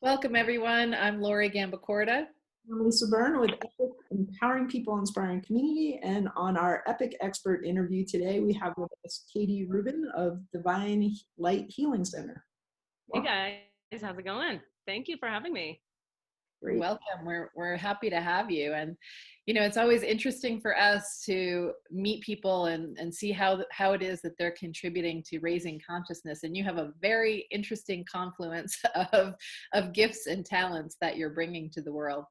Welcome, everyone. I'm Lori Gambacorda. I'm Lisa Byrne with Epic, Empowering People, Inspiring Community. And on our Epic Expert interview today, we have with us Katie Rubin of Divine Light Healing Center. Hey guys, how's it going? Thank you for having me. Great. Welcome. We're happy to have you. And it's always interesting for us to meet people and see how it is that they're contributing to raising consciousness. And you have a very interesting confluence of gifts and talents that you're bringing to the world.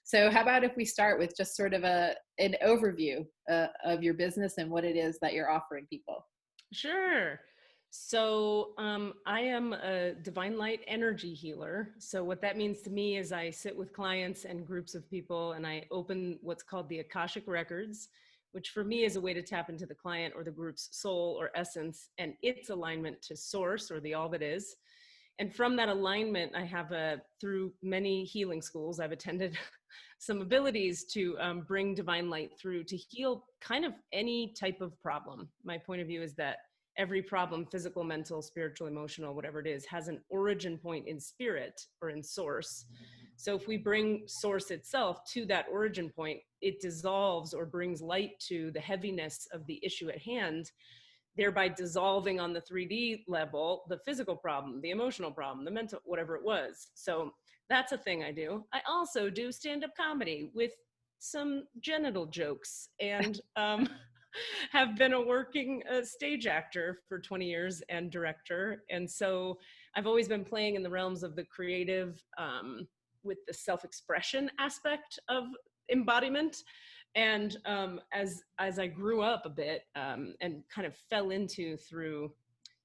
So how about if we start with just sort of an overview of your business and what it is that you're offering people? Sure. So I am a divine light energy healer. So what that means to me is I sit with clients and groups of people and I open what's called the Akashic records, which for me is a way to tap into the client or the group's soul or essence and its alignment to source or the all that is. And from that alignment, I have through many healing schools, I've attended some abilities to bring divine light through to heal kind of any type of problem. My point of view is that every problem, physical, mental, spiritual, emotional, whatever it is, has an origin point in spirit or in source. So if we bring source itself to that origin point, it dissolves or brings light to the heaviness of the issue at hand, thereby dissolving on the 3D level, the physical problem, the emotional problem, the mental, whatever it was. So that's a thing I do. I also do stand-up comedy with some genital jokes and have been a working stage actor for 20 years and director. And so I've always been playing in the realms of the creative with the self-expression aspect of embodiment. And as I grew up a bit and kind of fell into through,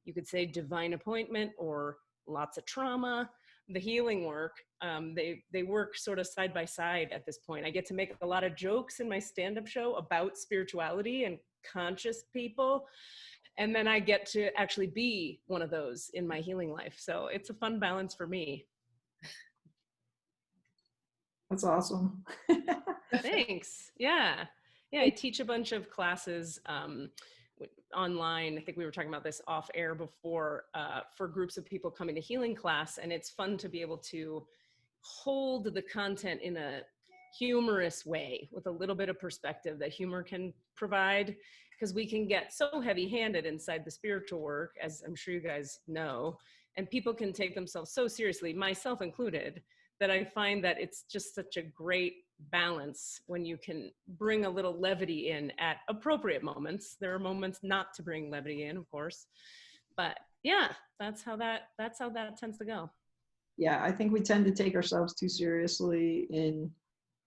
you could say, divine appointment or lots of trauma, the healing work, they work sort of side by side at this point. I get to make a lot of jokes in my stand-up show about spirituality and conscious people. And then I get to actually be one of those in my healing life. So it's a fun balance for me. That's awesome. Thanks. Yeah. I teach a bunch of classes online. I think we were talking about this off air before for groups of people coming to healing class. And it's fun to be able to hold the content in a humorous way with a little bit of perspective that humor can provide, because we can get so heavy-handed inside the spiritual work, as I'm sure you guys know, and people can take themselves so seriously, myself included, that I find that it's just such a great balance when you can bring a little levity in at appropriate moments. There are moments not to bring levity in, of course, but yeah, that's how that tends to go. Yeah, I think we tend to take ourselves too seriously in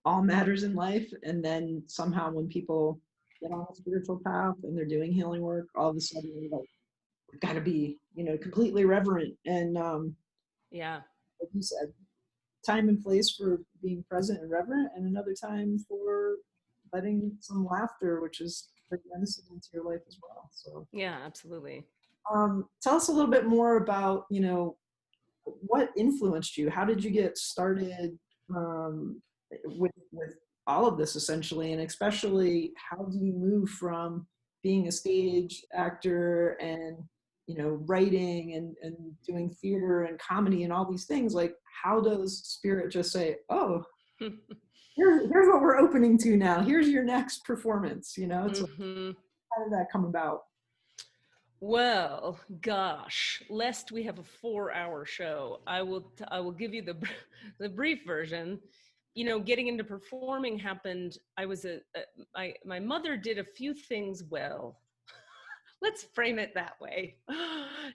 all matters in life, and then somehow when people get on a spiritual path and they're doing healing work, all of a sudden we're like, we've got to be, completely reverent and yeah, like you said, time and place for being present and reverent, and another time for letting some laughter, which is pretty innocent, into your life as well. So yeah, absolutely. Tell us a little bit more about what influenced you. How did you get started with all of this, essentially, and especially how do you move from being a stage actor and writing and doing theater and comedy and all these things? Like, how does spirit just say, oh, here's what we're opening to now, here's your next performance? It's like, how did that come about? Well, gosh, lest we have a 4-hour show, I will give you the brief version. Getting into performing happened. My mother did a few things well. Let's frame it that way.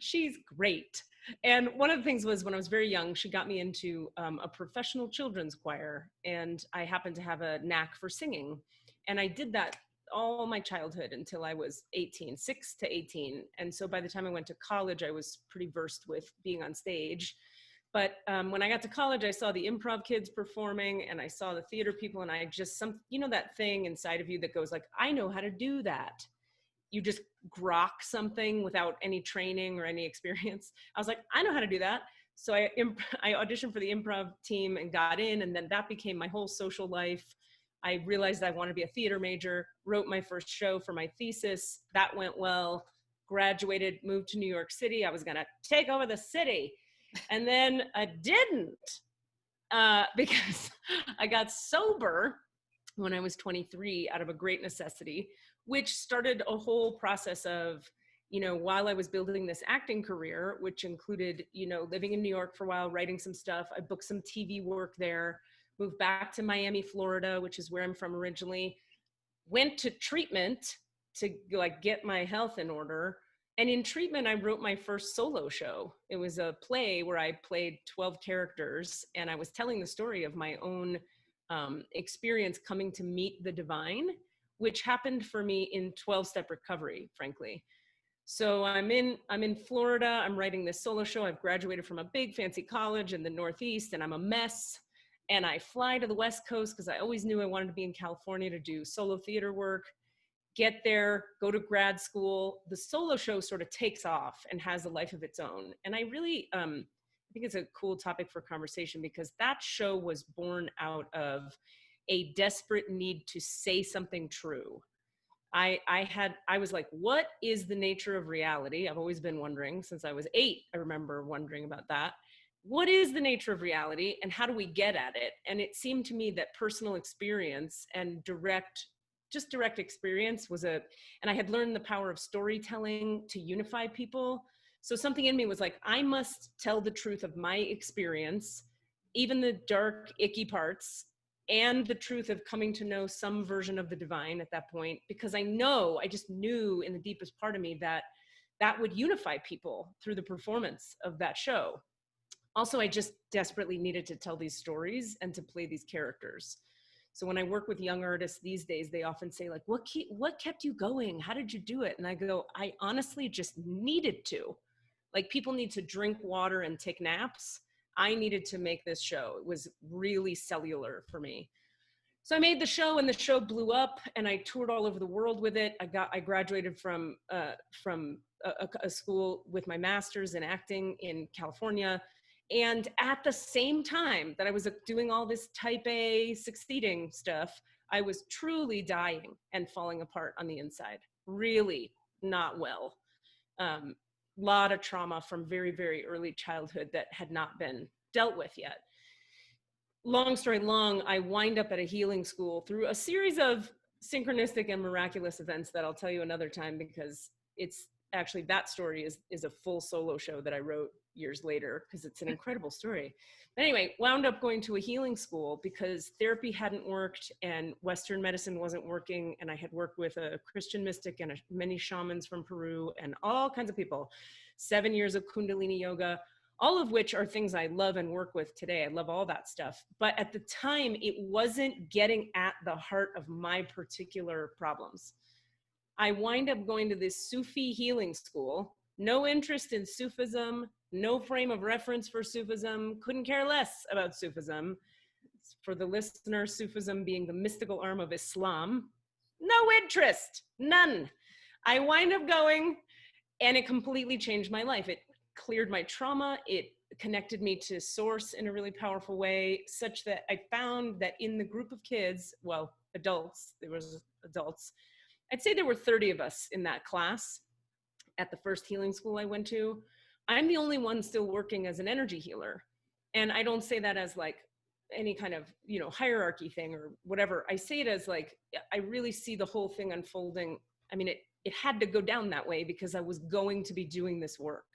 She's great. And one of the things was when I was very young, she got me into a professional children's choir, and I happened to have a knack for singing. And I did that all my childhood until I was 18, 6 to 18. And so by the time I went to college, I was pretty versed with being on stage. But when I got to college, I saw the improv kids performing and I saw the theater people, and I just, that thing inside of you that goes like, I know how to do that. You just grok something without any training or any experience. I was like, I know how to do that. So I auditioned for the improv team and got in, and then that became my whole social life. I realized I wanted to be a theater major, wrote my first show for my thesis. That went well, graduated, moved to New York City. I was gonna take over the city. And then I didn't, because I got sober when I was 23 out of a great necessity, which started a whole process of, while I was building this acting career, which included, living in New York for a while, writing some stuff. I booked some TV work there, moved back to Miami, Florida, which is where I'm from originally, went to treatment to like get my health in order. And in treatment, I wrote my first solo show. It was a play where I played 12 characters, and I was telling the story of my own experience coming to meet the divine, which happened for me in 12-step recovery, frankly. So I'm in Florida. I'm writing this solo show. I've graduated from a big fancy college in the Northeast, and I'm a mess. And I fly to the West Coast because I always knew I wanted to be in California to do solo theater work. Get there, go to grad school. The solo show sort of takes off and has a life of its own. And I really, I think it's a cool topic for conversation, because that show was born out of a desperate need to say something true. I was like, what is the nature of reality? I've always been wondering since I was 8. I remember wondering about that. What is the nature of reality and how do we get at it? And it seemed to me that personal experience and direct experience and I had learned the power of storytelling to unify people. So something in me was like, I must tell the truth of my experience, even the dark, icky parts, and the truth of coming to know some version of the divine at that point, because I just knew in the deepest part of me that that would unify people through the performance of that show. Also, I just desperately needed to tell these stories and to play these characters. So when I work with young artists these days, they often say like, what kept you going? How did you do it? And I go, I honestly just needed to. Like, people need to drink water and take naps. I needed to make this show. It was really cellular for me. So I made the show, and the show blew up, and I toured all over the world with it. I graduated from a school with my master's in acting in California. And at the same time that I was doing all this type A succeeding stuff, I was truly dying and falling apart on the inside. Really not well. Lot of trauma from very, very early childhood that had not been dealt with yet. Long story long, I wind up at a healing school through a series of synchronistic and miraculous events that I'll tell you another time, because it's actually, that story is a full solo show that I wrote years later, because it's an incredible story. But anyway, wound up going to a healing school because therapy hadn't worked and Western medicine wasn't working. And I had worked with a Christian mystic and many shamans from Peru and all kinds of people. 7 years of Kundalini yoga, all of which are things I love and work with today. I love all that stuff. But at the time, it wasn't getting at the heart of my particular problems. I wind up going to this Sufi healing school, no interest in Sufism, no frame of reference for Sufism, couldn't care less about Sufism. For the listener, Sufism being the mystical arm of Islam, no interest, none. I wind up going, and it completely changed my life. It cleared my trauma. It connected me to source in a really powerful way, such that I found that in the group of kids, well, adults, there was adults, I'd say there were 30 of us in that class at the first healing school I went to. I'm the only one still working as an energy healer. And I don't say that as like any kind of, hierarchy thing or whatever. I say it as like, I really see the whole thing unfolding. I mean, it had to go down that way because I was going to be doing this work.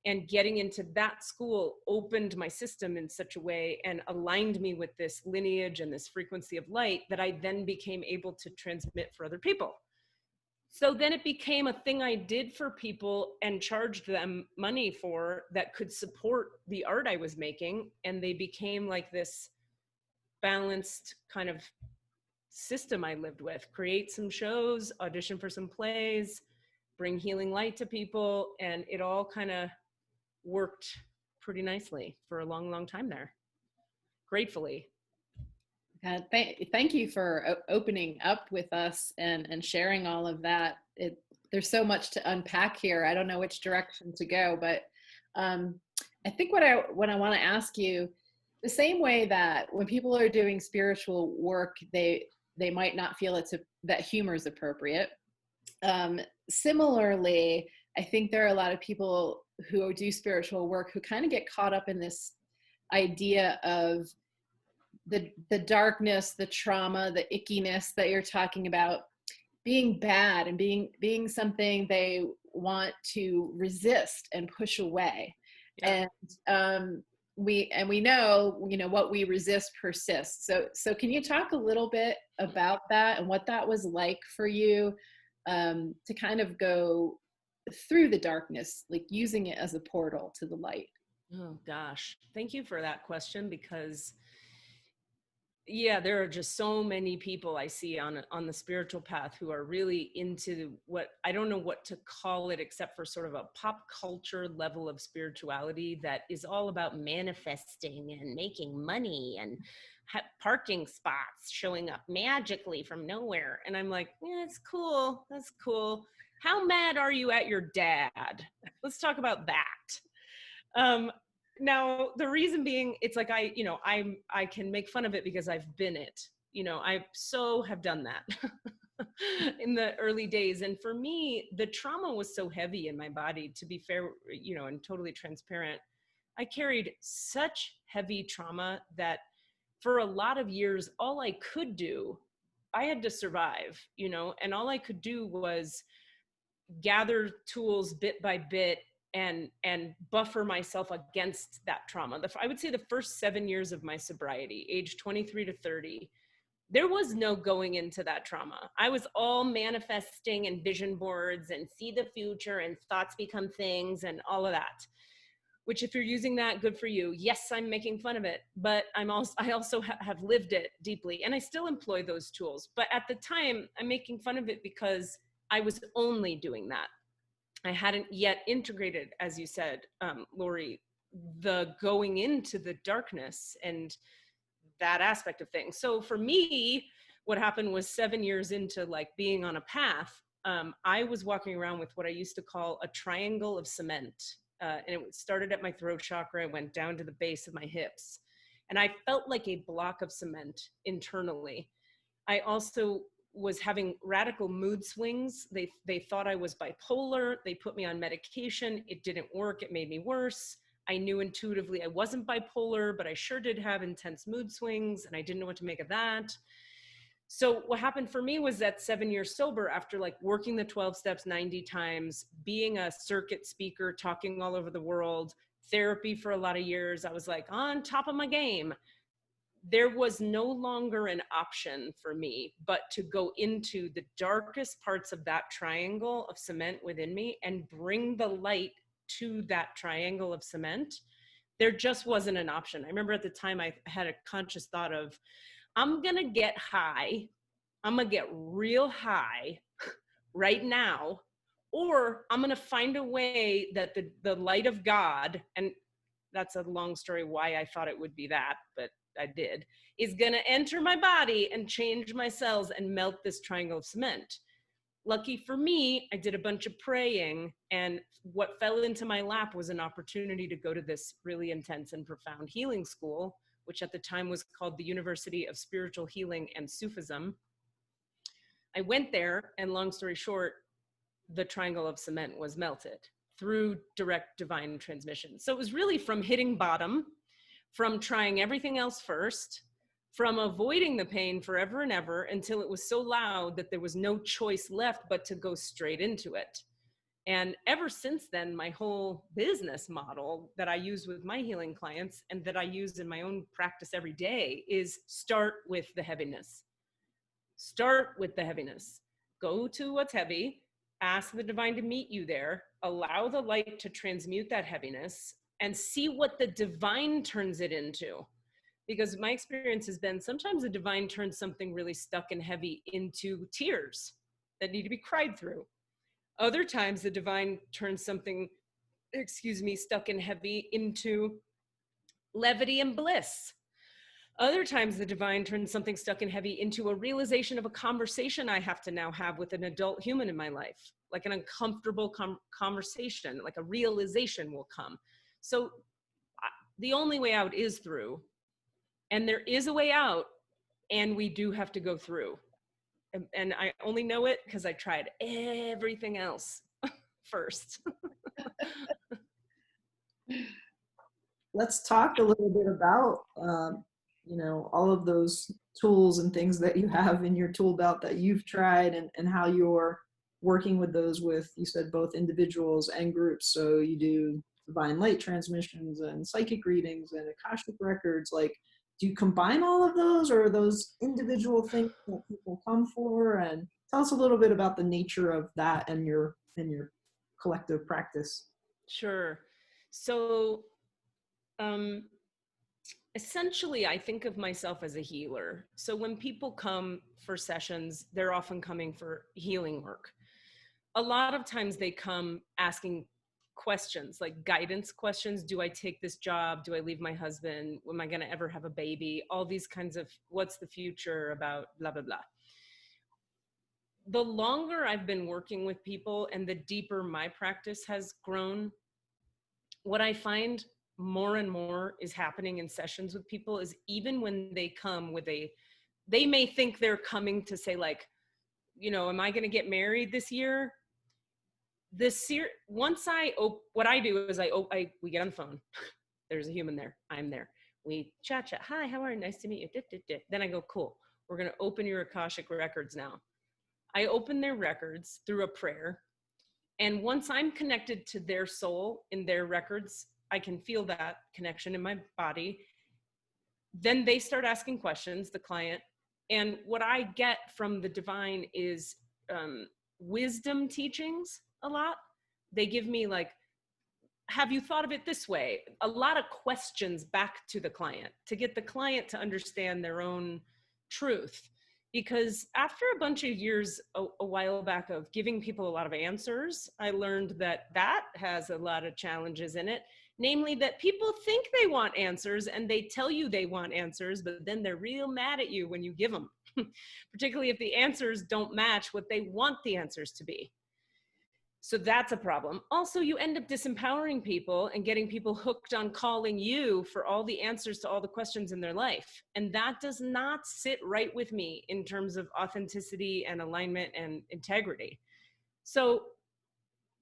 And getting into that school opened my system in such a way and aligned me with this lineage and this frequency of light that I then became able to transmit for other people. So then it became a thing I did for people and charged them money for that could support the art I was making. And they became like this balanced kind of system I lived with. Create some shows, audition for some plays, bring healing light to people. And it all kind of worked pretty nicely for a long, long time there. Gratefully. Thank you for opening up with us and sharing all of that. There's so much to unpack here. I don't know which direction to go, but I think what I want to ask you, the same way that when people are doing spiritual work, they might not feel that humor is appropriate. Similarly, I think there are a lot of people who do spiritual work who kind of get caught up in this idea of the darkness, the trauma, the ickiness that you're talking about being bad and being something they want to resist and push away. Yeah. And we know, you know, what we resist persists. So can you talk a little bit about that and what that was like for you, to kind of go through the darkness, like using it as a portal to the light? Oh gosh, thank you for that question, because yeah, there are just so many people I see on the spiritual path who are really into what, I don't know what to call it except for sort of a pop culture level of spirituality that is all about manifesting and making money and parking spots showing up magically from nowhere. And I'm like, yeah, it's cool. That's cool. How mad are you at your dad? Let's talk about that. Now the reason being, it's like I can make fun of it because I've been it. You know, I so have done that in the early days. And for me, the trauma was so heavy in my body, to be fair, you know, and totally transparent. I carried such heavy trauma that for a lot of years, all I could do, I had to survive, you know, and all I could do was gather tools bit by bit and buffer myself against that trauma. I would say the first 7 years of my sobriety, age 23 to 30, there was no going into that trauma. I was all manifesting and vision boards and see the future and thoughts become things and all of that, which if you're using that, good for you. Yes, I'm making fun of it, but I also have lived it deeply, and I still employ those tools. But at the time, I'm making fun of it because I was only doing that. I hadn't yet integrated, as you said, Lori, the going into the darkness and that aspect of things. So for me, what happened was 7 years into like being on a path, I was walking around with what I used to call a triangle of cement. And it started at my throat chakra, went down to the base of my hips. And I felt like a block of cement internally. I also was having radical mood swings. They thought I was bipolar. They put me on medication. It didn't work. It made me worse. I knew intuitively I wasn't bipolar, but I sure did have intense mood swings, and I didn't know what to make of that. So what happened for me was that 7 years sober, after like working the 12 steps 90 times, being a circuit speaker, talking all over the world, therapy for a lot of years, I was like on top of my game. There was no longer an option for me but to go into the darkest parts of that triangle of cement within me and bring the light to that triangle of cement. There just wasn't an option. I remember at the time I had a conscious thought of, I'm going to get high. I'm going to get real high right now, or I'm going to find a way that the light of God, and that's a long story why I thought it would be that, but I did, is going to enter my body and change my cells and melt this triangle of cement. Lucky for me, I did a bunch of praying, and what fell into my lap was an opportunity to go to this really intense and profound healing school, which at the time was called the University of Spiritual Healing and Sufism. I went there, and long story short, the triangle of cement was melted through direct divine transmission. So it was really from hitting bottom, from trying everything else first, from avoiding the pain forever and ever until it was so loud that there was no choice left but to go straight into it. And ever since then, my whole business model that I use with my healing clients and that I use in my own practice every day is start with the heaviness. Start with the heaviness. Go to what's heavy, ask the divine to meet you there, allow the light to transmute that heaviness, and see what the divine turns it into. Because my experience has been sometimes the divine turns something really stuck and heavy into tears that need to be cried through. Other times the divine turns something, stuck and heavy into levity and bliss. Other times the divine turns something stuck and heavy into a realization of a conversation I have to now have with an adult human in my life, like an uncomfortable conversation, like a realization will come. So the only way out is through, and there is a way out, and we do have to go through. And I only know it because I tried everything else first. Let's talk a little bit about, all of those tools and things that you have in your tool belt that you've tried, and how you're working with those with, you said, both individuals and groups. So you do divine light transmissions and psychic readings and Akashic records. Like, do you combine all of those, or are those individual things that people come for? And tell us a little bit about the nature of that and your collective practice. Sure. So, essentially, I think of myself as a healer. So when people come for sessions, they're often coming for healing work. A lot of times they come asking questions, like guidance questions. Do I take this job? Do I leave my husband? Am I going to ever have a baby? All these kinds of, what's the future about, blah, blah, blah. The longer I've been working with people and the deeper my practice has grown, what I find more and more is happening in sessions with people is, even when they come with they may think they're coming to say, like, am I going to get married this year? What I do is we get on the phone. There's a human there. I'm there. We chat. Hi, how are you? Nice to meet you. Then I go, cool. We're going to open your Akashic records now. I open their records through a prayer. And once I'm connected to their soul in their records, I can feel that connection in my body. Then they start asking questions, the client. And what I get from the divine is wisdom teachings a lot. They give me, like, have you thought of it this way? A lot of questions back to the client to get the client to understand their own truth. Because after a bunch of years a while back of giving people a lot of answers, I learned that has a lot of challenges in it. Namely, that people think they want answers and they tell you they want answers, but then they're real mad at you when you give them, particularly if the answers don't match what they want the answers to be. So that's a problem. Also, you end up disempowering people and getting people hooked on calling you for all the answers to all the questions in their life. And that does not sit right with me in terms of authenticity and alignment and integrity. So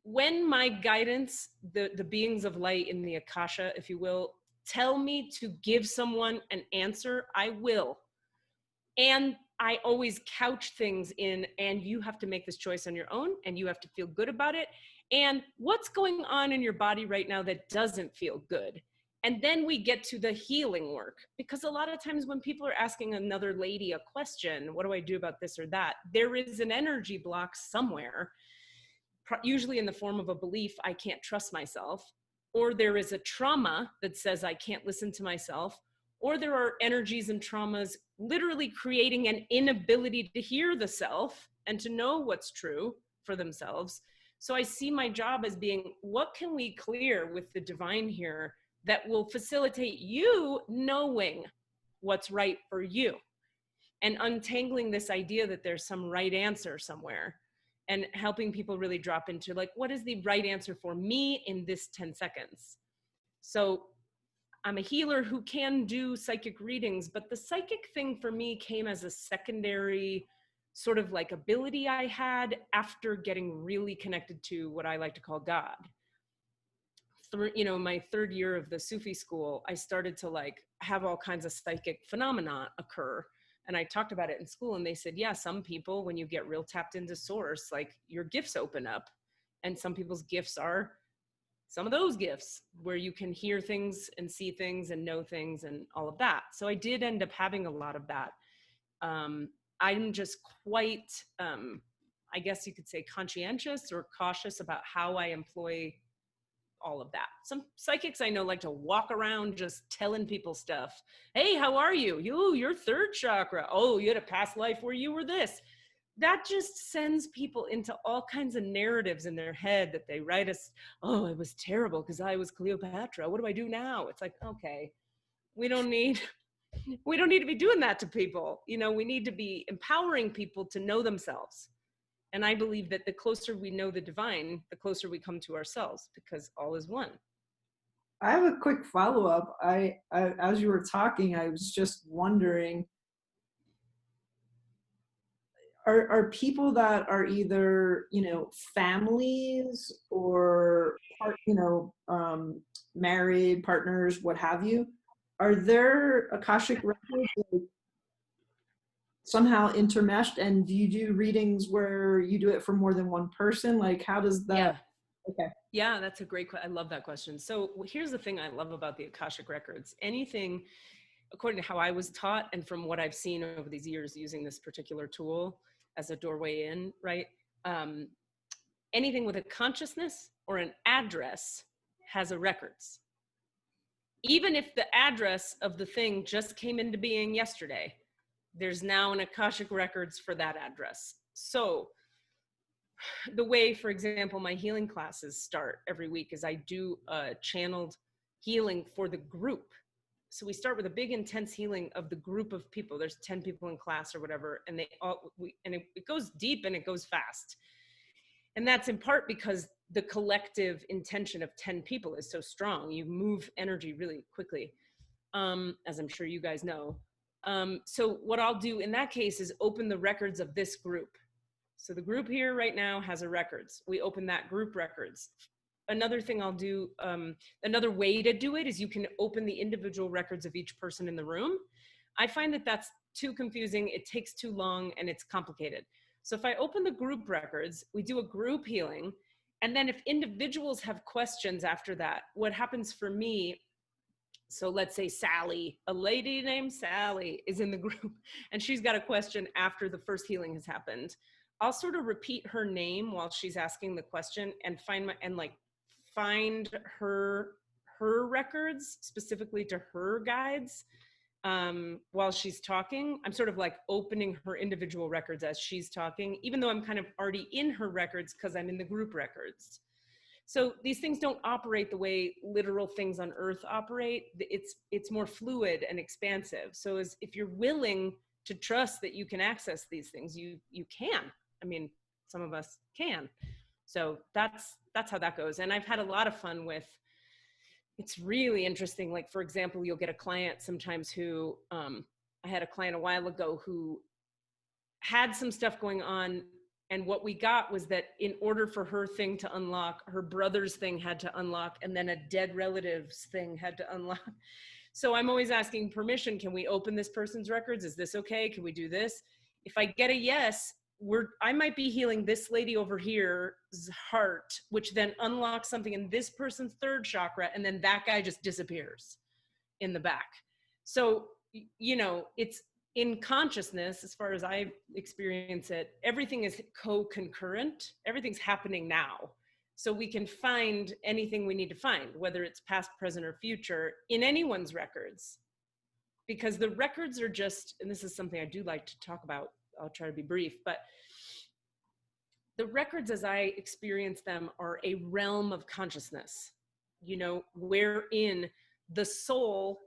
when my guidance, the beings of light in the Akasha, if you will, tell me to give someone an answer, I will. And I always couch things in, and you have to make this choice on your own, and you have to feel good about it. And what's going on in your body right now that doesn't feel good? And then we get to the healing work, because a lot of times when people are asking another lady a question, what do I do about this or that? There is an energy block somewhere, usually in the form of a belief, I can't trust myself, or there is a trauma that says I can't listen to myself, or there are energies and traumas literally creating an inability to hear the self and to know what's true for themselves. So I see my job as being, what can we clear with the divine here that will facilitate you knowing what's right for you, and untangling this idea that there's some right answer somewhere, and helping people really drop into, like, what is the right answer for me in this 10 seconds? So I'm a healer who can do psychic readings, but the psychic thing for me came as a secondary sort of like ability I had after getting really connected to what I like to call God. Through, my third year of the Sufi school, I started to like have all kinds of psychic phenomena occur. And I talked about it in school, and they said, yeah, some people, when you get real tapped into source, like your gifts open up. And some people's gifts are some of those gifts where you can hear things and see things and know things and all of that. So I did end up having a lot of that. I'm just quite, I guess you could say, conscientious or cautious about how I employ all of that. Some psychics I know like to walk around just telling people stuff. Hey, how are you? Your third chakra. Oh, you had a past life where you were this. That just sends people into all kinds of narratives in their head that they write us. Oh, it was terrible because I was Cleopatra. What do I do now? It's like, okay, we don't need to be doing that to people. We need to be empowering people to know themselves. And I believe that the closer we know the divine, the closer we come to ourselves, because all is one. I have a quick follow-up. I as you were talking, I was just wondering, are people that are either, you know, families or married partners, what have you, are their Akashic records like somehow intermeshed? And do you do readings where you do it for more than one person? Like, how does that? Yeah. Okay. Yeah, that's a great question. I love that question. So here's the thing I love about the Akashic records. Anything, according to how I was taught and from what I've seen over these years using this particular tool as a doorway in, right? Um, anything with a consciousness or an address has a records. Even if the address of the thing just came into being yesterday, there's now an Akashic records for that address. So the way, for example, my healing classes start every week is I do a channeled healing for the group. So we start with a big intense healing of the group of people. There's 10 people in class or whatever, and it goes deep and it goes fast. And that's in part because the collective intention of 10 people is so strong. You move energy really quickly, as I'm sure you guys know. So what I'll do in that case is open the records of this group. So the group here right now has a records. We open that group records. Another thing I'll do, another way to do it is you can open the individual records of each person in the room. I find that that's too confusing, it takes too long, and it's complicated. So if I open the group records, we do a group healing, and then if individuals have questions after that, what happens for me, so let's say Sally, a lady named Sally is in the group, and she's got a question after the first healing has happened. I'll sort of repeat her name while she's asking the question and find her records specifically to her guides while she's talking. I'm sort of like opening her individual records as she's talking, even though I'm kind of already in her records because I'm in the group records. So these things don't operate the way literal things on earth operate. It's more fluid and expansive. So if you're willing to trust that you can access these things, you can. I mean, some of us can. So that's how that goes. And I've had a lot of fun with, it's really interesting. Like, for example, you'll get a client sometimes who, I had a client a while ago who had some stuff going on. And what we got was that in order for her thing to unlock, her brother's thing had to unlock, and then a dead relative's thing had to unlock. So I'm always asking permission. Can we open this person's records? Is this okay? Can we do this? If I get a yes, I might be healing this lady over here's heart, which then unlocks something in this person's third chakra, and then that guy just disappears in the back. So, you know, it's in consciousness, as far as I experience it, everything is co-concurrent. Everything's happening now. So we can find anything we need to find, whether it's past, present, or future, in anyone's records. Because the records are just, and this is something I do like to talk about, I'll try to be brief, but the records as I experience them are a realm of consciousness, you know, wherein the soul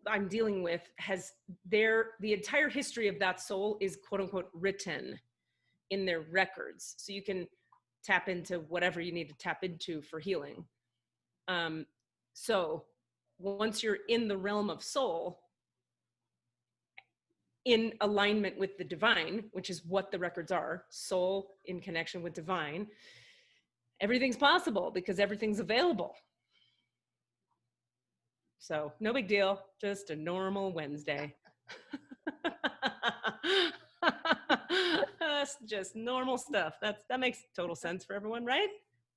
I'm dealing with has the entire history of that soul is quote unquote written in their records. So you can tap into whatever you need to tap into for healing. So once you're in the realm of soul, in alignment with the divine, which is what the records are, soul in connection with divine, everything's possible because everything's available. So no big deal, just a normal Wednesday. That's just normal stuff. That makes total sense for everyone, right?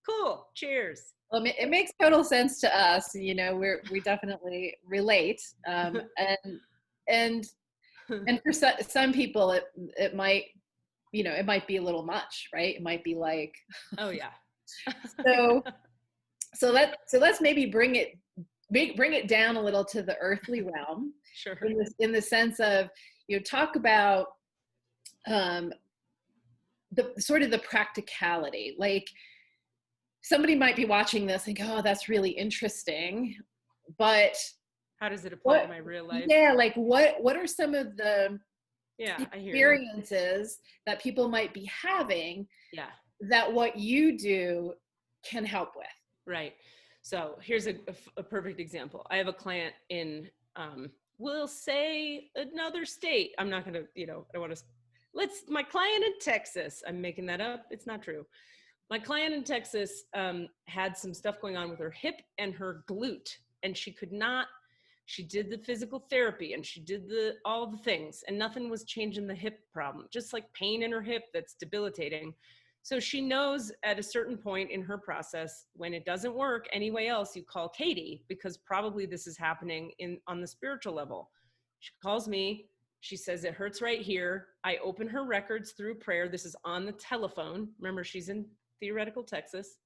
Cool. Cheers. Well, it makes total sense to us. You know, we definitely relate, and for some people it might, you know, it might be a little much, right? It might be like, oh yeah. so let's maybe bring it down a little to the earthly realm. Sure. In the sense of, you know, talk about the sort of the practicality. Like, somebody might be watching this and go, oh, that's really interesting, but how does it apply to my real life? Yeah, like what are some of the experiences that people might be having that what you do can help with? Right. So here's a perfect example. I have a client in, we'll say another state. I'm not going to, you know, I don't want to My client in Texas, I'm making that up, it's not true. My client in Texas had some stuff going on with her hip and her glute, and she did the physical therapy and she did all the things, and nothing was changing the hip problem, just like pain in her hip that's debilitating. So she knows at a certain point in her process, when it doesn't work anyway else, you call Katie, because probably this is happening on the spiritual level. She calls me. She says, it hurts right here. I open her records through prayer. This is on the telephone. Remember, she's in theoretical Texas.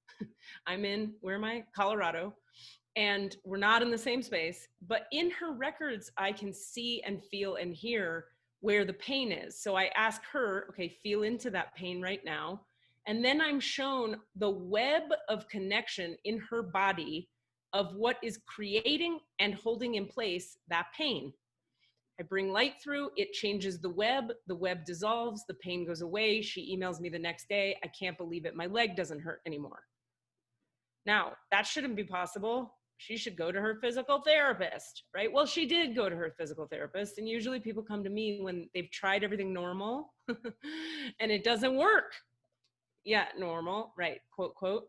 Where am I? Colorado. And we're not in the same space. But in her records, I can see and feel and hear where the pain is. So I ask her, okay, feel into that pain right now. And then I'm shown the web of connection in her body of what is creating and holding in place that pain. I bring light through, it changes the web dissolves, the pain goes away. She emails me the next day, I can't believe it, my leg doesn't hurt anymore. Now, that shouldn't be possible. She should go to her physical therapist, right? Well, she did go to her physical therapist, and usually people come to me when they've tried everything normal and it doesn't work. Yeah, normal, right, quote, quote.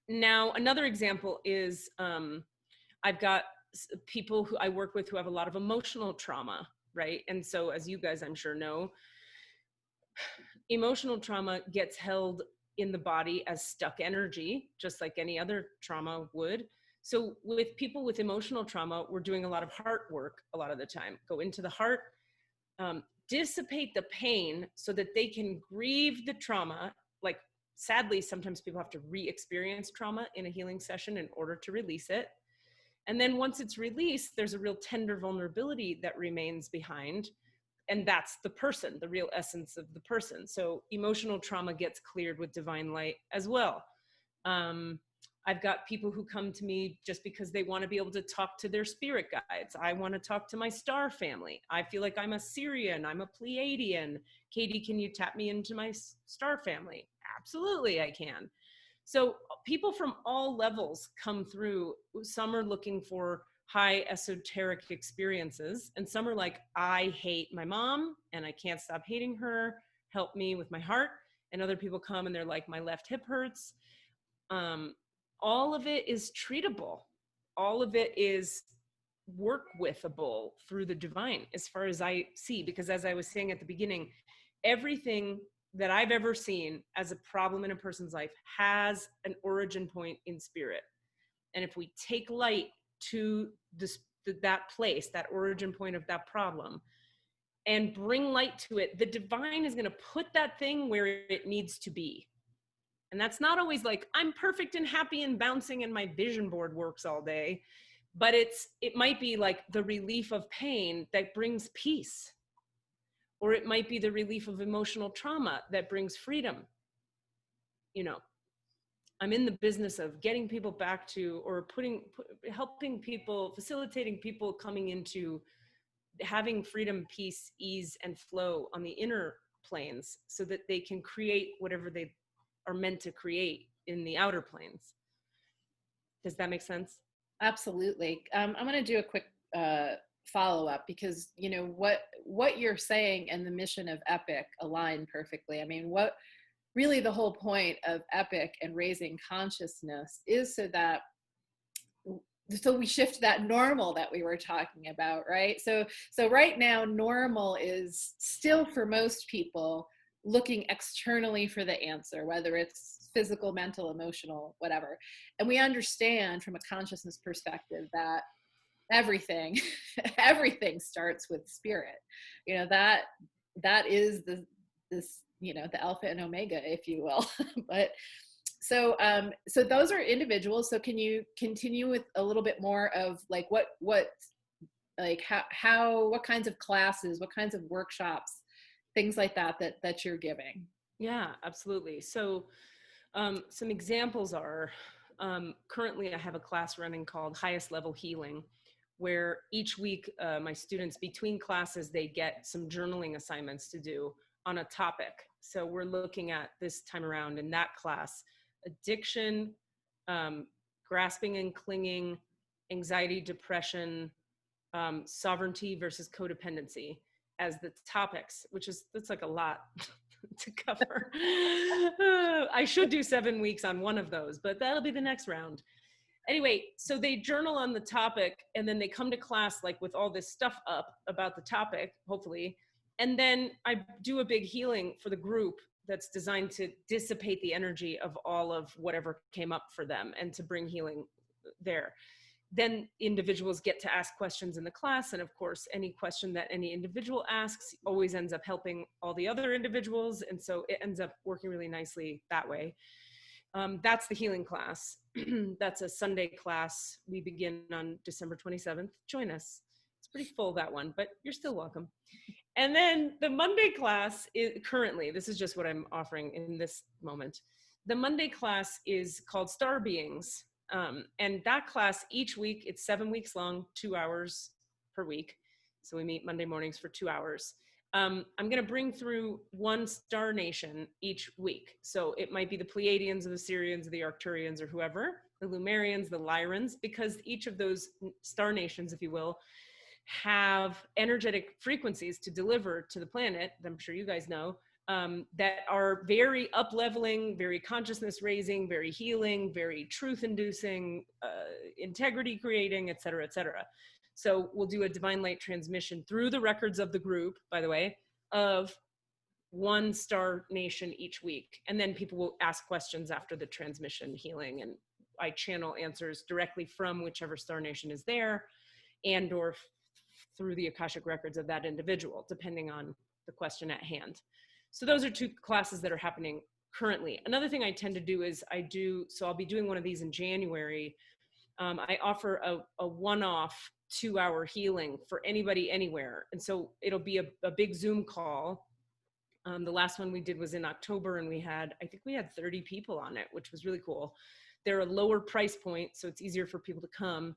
Now, another example is I've got people who I work with who have a lot of emotional trauma, right? And so, as you guys, I'm sure know, emotional trauma gets held in the body as stuck energy, just like any other trauma would. So with people with emotional trauma, we're doing a lot of heart work a lot of the time. Go into the heart, dissipate the pain so that they can grieve the trauma. Like, sadly, sometimes people have to re-experience trauma in a healing session in order to release it. And then once it's released, there's a real tender vulnerability that remains behind. And that's the person, the real essence of the person. So emotional trauma gets cleared with divine light as well. I've got people who come to me just because they want to be able to talk to their spirit guides. I want to talk to my star family. I feel like I'm a Sirian, I'm a Pleiadian. Katie, can you tap me into my star family? Absolutely, I can. So people from all levels come through. Some are looking for high esoteric experiences, and some are like, I hate my mom and I can't stop hating her, help me with my heart. And other people come and they're like, my left hip hurts. All of it is treatable. All of it is work withable through the divine, as far as I see, because as I was saying at the beginning, everything that I've ever seen as a problem in a person's life has an origin point in spirit. And if we take light to that place, that origin point of that problem, and bring light to it, the divine is going to put that thing where it needs to be. And that's not always like, I'm perfect and happy and bouncing and my vision board works all day, but it might be like the relief of pain that brings peace. Or it might be the relief of emotional trauma that brings freedom. You know, I'm in the business of getting people back to, or helping people, facilitating people coming into having freedom, peace, ease, and flow on the inner planes so that they can create whatever they are meant to create in the outer planes. Does that make sense? Absolutely. I'm going to do a quick follow-up, because you know what you're saying and the mission of E.P.I.C align perfectly. I mean, what really the whole point of E.P.I.C and raising consciousness is so we shift that normal that we were talking about, right? So right now, normal is still, for most people, looking externally for the answer, whether it's physical, mental, emotional, whatever. And we understand from a consciousness perspective that everything starts with spirit. You know, that is this you know, the alpha and omega, if you will. But so those are individuals. So can you continue with a little bit more of like what like how what kinds of classes, what kinds of workshops, things like that you're giving? Yeah, absolutely. So some examples are, currently I have a class running called Highest Level Healing, where each week my students, between classes, they get some journaling assignments to do on a topic. So we're looking at, this time around in that class, addiction, grasping and clinging, anxiety, depression, sovereignty versus codependency. as the topics, that's like a lot to cover. I should do 7 weeks on one of those, but that'll be the next round. Anyway, so they journal on the topic, and then they come to class like with all this stuff up about the topic, hopefully. And then I do a big healing for the group that's designed to dissipate the energy of all of whatever came up for them and to bring healing there. Then individuals get to ask questions in the class. And of course, any question that any individual asks always ends up helping all the other individuals. And so it ends up working really nicely that way. That's the healing class. That's a Sunday class. We begin on December 27th. Join us. It's pretty full, that one, but you're still welcome. And then the Monday class is currently, this is just what I'm offering in this moment. The Monday class is called Star Beings. And that class each week, it's 7 weeks long, 2 hours per week. So we meet Monday mornings for 2 hours. I'm going to bring through one star nation each week. So it might be the Pleiadians, or the Sirians, or the Arcturians, or whoever, the Lumerians, the Lyrans, because each of those star nations, if you will, have energetic frequencies to deliver to the planet, I'm sure you guys know, that are very up-leveling, very consciousness-raising, very healing, very truth-inducing, integrity-creating, et cetera, et cetera. So we'll do a divine light transmission through the records of the group, by the way, of one star nation each week. And then people will ask questions after the transmission healing, and I channel answers directly from whichever star nation is there, and or through the Akashic records of that individual, depending on the question at hand. So those are 2 classes that are happening currently. Another thing I tend to do is so I'll be doing one of these in January. I offer a one-off 2-hour healing for anybody anywhere. And so it'll be a big Zoom call. The last one we did was in October, and I think we had 30 people on it, which was really cool. They're a lower price point, so it's easier for people to come.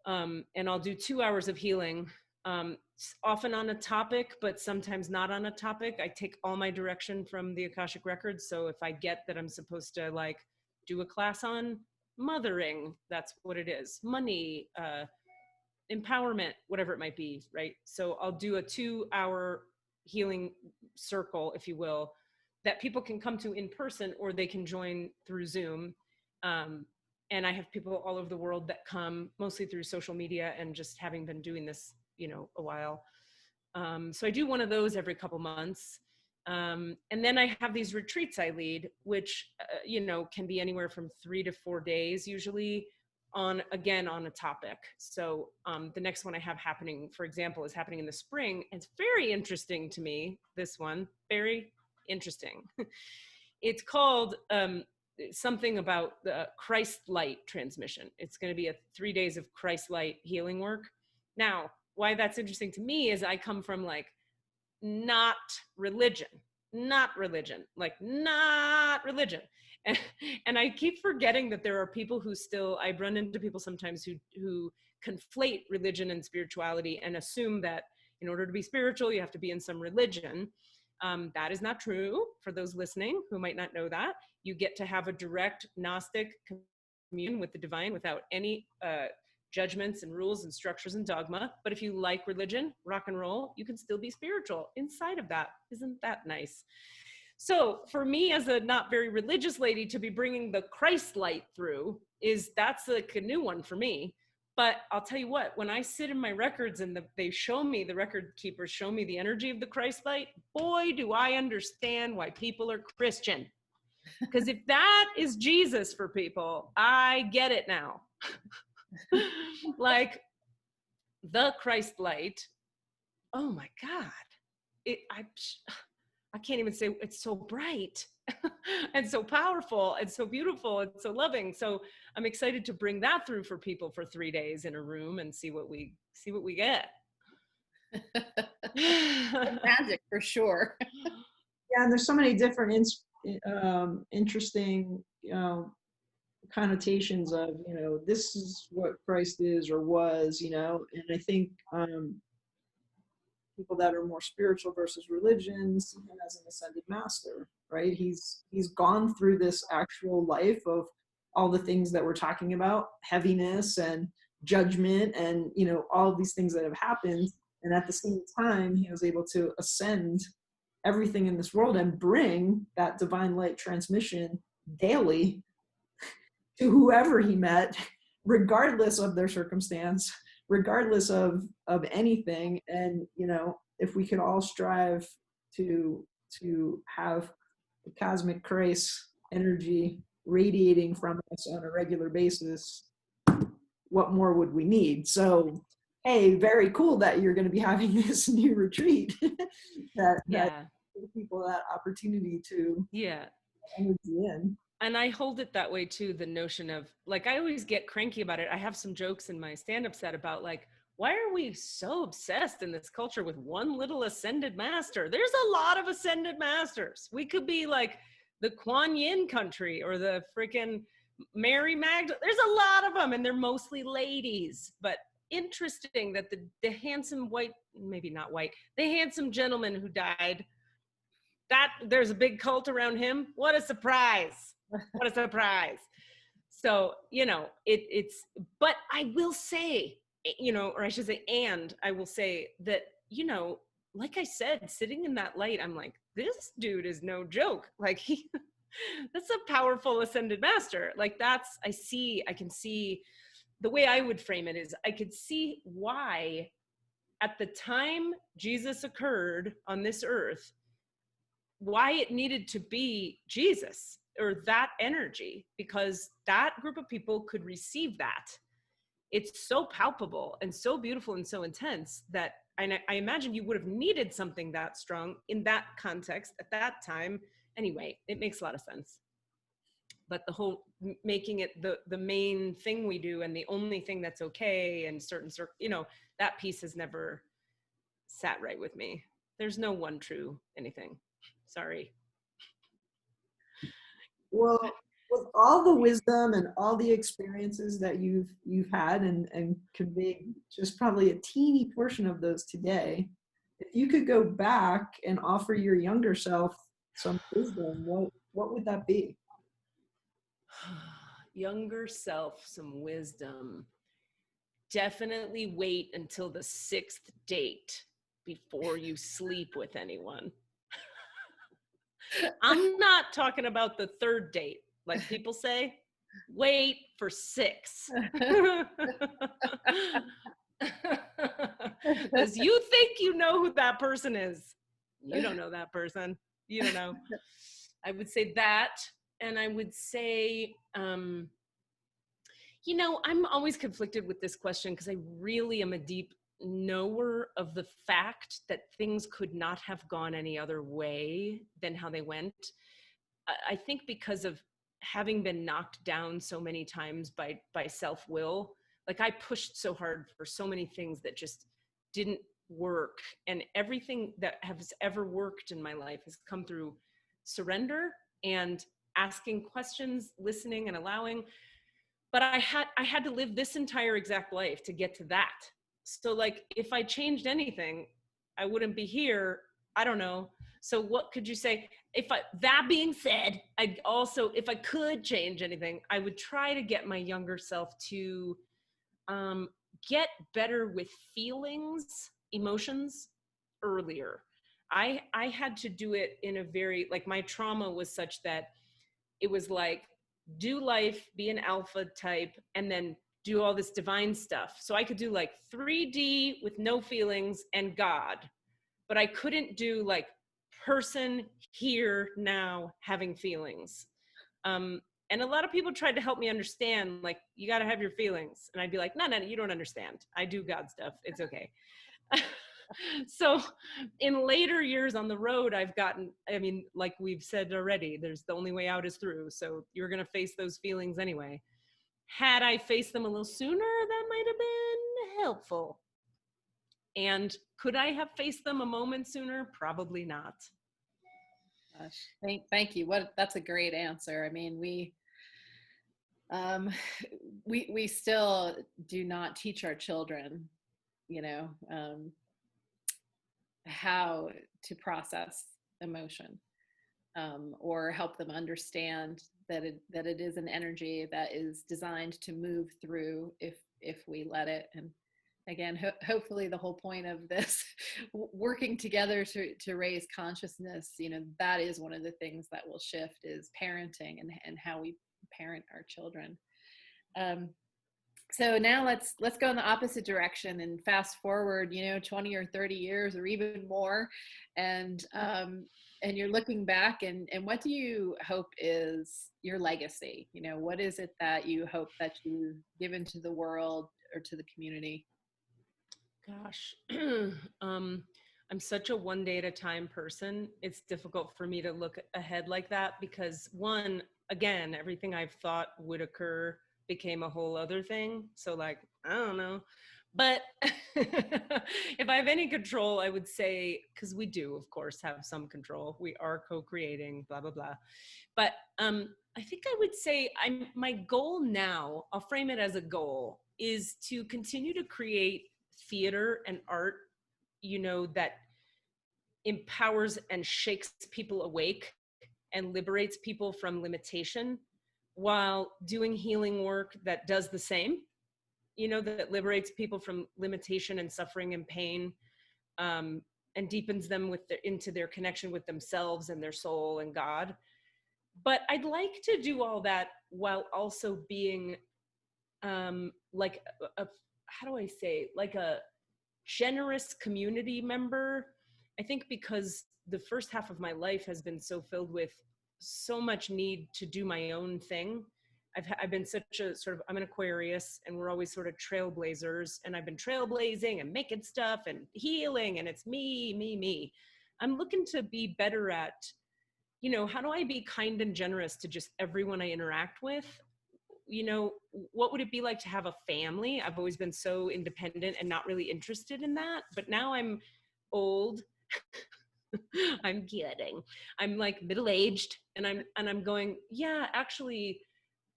And I'll do 2 hours of healing, often on a topic, but sometimes not on a topic. I take all my direction from the Akashic records. So if I get that I'm supposed to like do a class on mothering, that's what it is. Money, empowerment, whatever it might be, right? So I'll do a 2-hour healing circle, if you will, that people can come to in person, or they can join through Zoom. And I have people all over the world that come, mostly through social media and just having been doing this, a while. So I do one of those every couple months. And then I have these retreats I lead, which, can be anywhere from 3 to 4 days, usually on a topic. So the next one I have happening, for example, is happening in the spring. It's very interesting to me, this one, very interesting. It's called something about the Christ light transmission. It's going to be 3 days of Christ light healing work. Now, why that's interesting to me is I come from like not religion. And I keep forgetting that there are people who I run into people sometimes who conflate religion and spirituality and assume that in order to be spiritual, you have to be in some religion. That is not true. For those listening who might not know that, you get to have a direct Gnostic communion with the divine without any judgments and rules and structures and dogma. But if you like religion, rock and roll, you can still be spiritual inside of that. Isn't that nice? So for me, as a not very religious lady, to be bringing the Christ light through that's like a new one for me. But I'll tell you what, when I sit in my records and the record keepers show me the energy of the Christ light, boy, do I understand why people are Christian. Because if that is Jesus for people, I get it now. Like the Christ light, oh my God. I can't even say, it's so bright and so powerful and so beautiful and so loving. So I'm excited to bring that through for people for 3 days in a room and see what we get. Magic for sure. Yeah, and there's so many different interesting connotations of, this is what Christ is or was, and I think people that are more spiritual versus religion see him as an ascended master, right? He's gone through this actual life of all the things that we're talking about, heaviness and judgment and, all of these things that have happened. And at the same time, he was able to ascend everything in this world and bring that divine light transmission daily to whoever he met, regardless of their circumstance, regardless of anything. And if we could all strive to have the cosmic Christ energy radiating from us on a regular basis, what more would we need? So, hey, very cool that you're going to be having this new retreat that gives people that opportunity to energy in. And I hold it that way too, the notion of, like, I always get cranky about it. I have some jokes in my stand-up set about, like, why are we so obsessed in this culture with one little ascended master? There's a lot of ascended masters. We could be like the Kuan Yin country or the freaking Mary Magdalene. There's a lot of them, and they're mostly ladies. But interesting that the handsome white, maybe not white, the handsome gentleman who died, that there's a big cult around him. What a surprise. What a surprise. So, it's, but I will say, or I should say, and I will say that, like I said, sitting in that light, I'm like, this dude is no joke. Like that's a powerful ascended master. Like I can see the way I would frame it is I could see why at the time Jesus occurred on this earth, why it needed to be Jesus or that energy, because that group of people could receive that. It's so palpable and so beautiful and so intense that I imagine you would have needed something that strong in that context at that time. Anyway, it makes a lot of sense. But the whole making it the main thing we do and the only thing that's okay and certain, that piece has never sat right with me. There's no one true anything. Sorry. Well, with all the wisdom and all the experiences that you've had and conveyed just probably a teeny portion of those today, if you could go back and offer your younger self some wisdom, what would that be? Younger self, some wisdom. Definitely wait until the 6th date before you sleep with anyone. I'm not talking about the 3rd date, like people say. Wait for 6. Because you think you know who that person is. You don't know that person. You don't know. I would say that. And I would say, I'm always conflicted with this question because I really am a deep knower of the fact that things could not have gone any other way than how they went. I think because of having been knocked down so many times by self-will, like I pushed so hard for so many things that just didn't work. And everything that has ever worked in my life has come through surrender and asking questions, listening and allowing. But I had to live this entire exact life to get to that. So like, if I changed anything, I wouldn't be here. I don't know. So what could you say? That being said, if I could change anything, I would try to get my younger self to get better with feelings, emotions earlier. I had to do it in a very, like my trauma was such that it was like, do life, be an alpha type, and then do all this divine stuff. So I could do like 3D with no feelings and God, but I couldn't do like person here now having feelings. And a lot of people tried to help me understand, like, you got to have your feelings. And I'd be like, no, you don't understand. I do God stuff. It's okay. So in later years on the road, I've gotten, like we've said already, there's the only way out is through. So you're going to face those feelings anyway. Had I faced them a little sooner, that might have been helpful. And could I have faced them a moment sooner? Probably not. Gosh, thank you. That's a great answer. I mean, we still do not teach our children, how to process emotion, or help them understand that it is an energy that is designed to move through if we let it. again, hopefully the whole point of this working together to raise consciousness, that is one of the things that will shift is parenting and how we parent our children. So now let's go in the opposite direction and fast forward, 20 or 30 years or even more. And you're looking back and what do you hope is your legacy? What is it that you hope that you've given to the world or to the community? Gosh, I'm such a one day at a time person. It's difficult for me to look ahead like that because one, again, everything I've thought would occur became a whole other thing. So like, I don't know. But if I have any control, I would say, because we do, of course, have some control. We are co-creating, blah, blah, blah. But I think I would say my goal now, I'll frame it as a goal, is to continue to create theater and art, that empowers and shakes people awake and liberates people from limitation while doing healing work that does the same, that liberates people from limitation and suffering and pain, and deepens them into their connection with themselves and their soul and God. But I'd like to do all that while also being like how do I say, like a generous community member. I think because the first half of my life has been so filled with so much need to do my own thing. I've been such a sort of, I'm an Aquarius and we're always sort of trailblazers, and I've been trailblazing and making stuff and healing, and it's me. I'm looking to be better at, how do I be kind and generous to just everyone I interact with? What would it be like to have a family? I've always been so independent and not really interested in that. But now I'm old. I'm kidding. I'm like middle-aged and I'm going, yeah, actually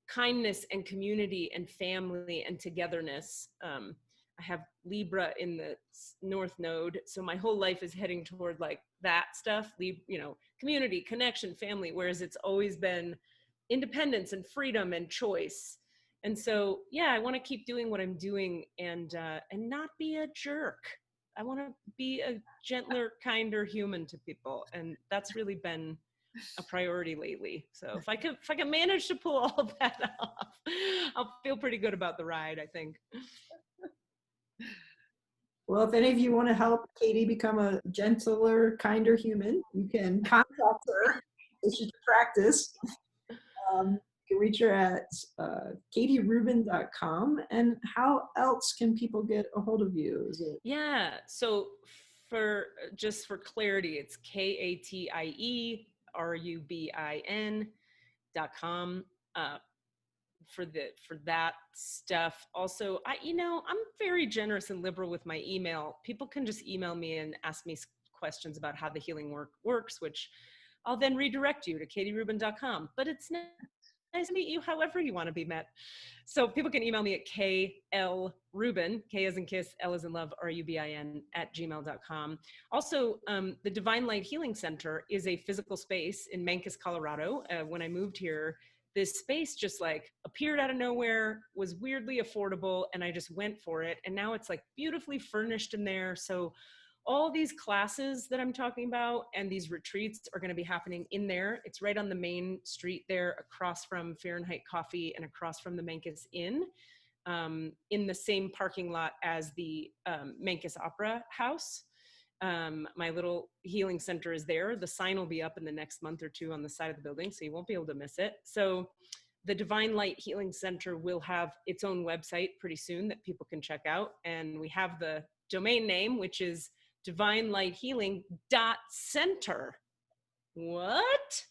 kindness and community and family and togetherness. I have Libra in the North Node. So my whole life is heading toward like that stuff, community, connection, family, whereas it's always been independence and freedom and choice. And so, yeah, I want to keep doing what I'm doing and not be a jerk. I want to be a gentler, kinder human to people. And that's really been a priority lately. So if I can manage to pull all of that off, I'll feel pretty good about the ride, I think. Well, if any of you want to help Katie become a gentler, kinder human, you can contact her. It's just practice. You can reach her at katierubin.com. And how else can people get a hold of you? Yeah, so for clarity, it's KATIERUBIN.com for that stuff. Also, I'm very generous and liberal with my email. People can just email me and ask me questions about how the healing work works, which I'll then redirect you to katierubin.com. But it's nice to meet you however you want to be met. So people can email me at klrubin, K as in kiss, L as in love, RUBIN @gmail.com. Also, the Divine Light Healing Center is a physical space in Mancos, Colorado. When I moved here, this space just like appeared out of nowhere, was weirdly affordable, and I just went for it. And now it's like beautifully furnished in there. So all these classes that I'm talking about and these retreats are going to be happening in there. It's right on the main street there, across from Fahrenheit Coffee and across from the Mancos Inn, in the same parking lot as the Mancos Opera House. My little healing center is there. The sign will be up in the next month or two on the side of the building, so you won't be able to miss it. So the Divine Light Healing Center will have its own website pretty soon that people can check out. And we have the domain name, which is divinelighthealing.center. What?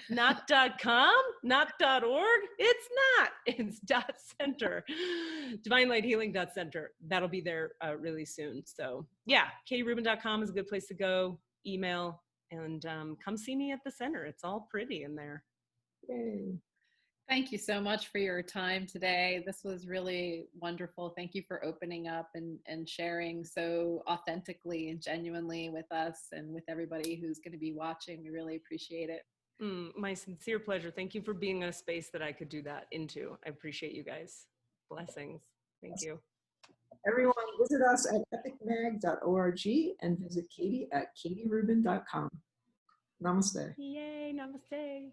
Not .com? Not .org? It's not. It's .center. Divinelighthealing.center. That'll be there really soon. So yeah, katierubin.com is a good place to go. Email and come see me at the center. It's all pretty in there. Yay. Thank you so much for your time today. This was really wonderful. Thank you for opening up and sharing so authentically and genuinely with us and with everybody who's going to be watching. We really appreciate it. My sincere pleasure. Thank you for being in a space that I could do that into. I appreciate you guys. Blessings. Thank you. Everyone, visit us at epicmag.org and visit Katie at katierubin.com. Namaste. Yay, namaste.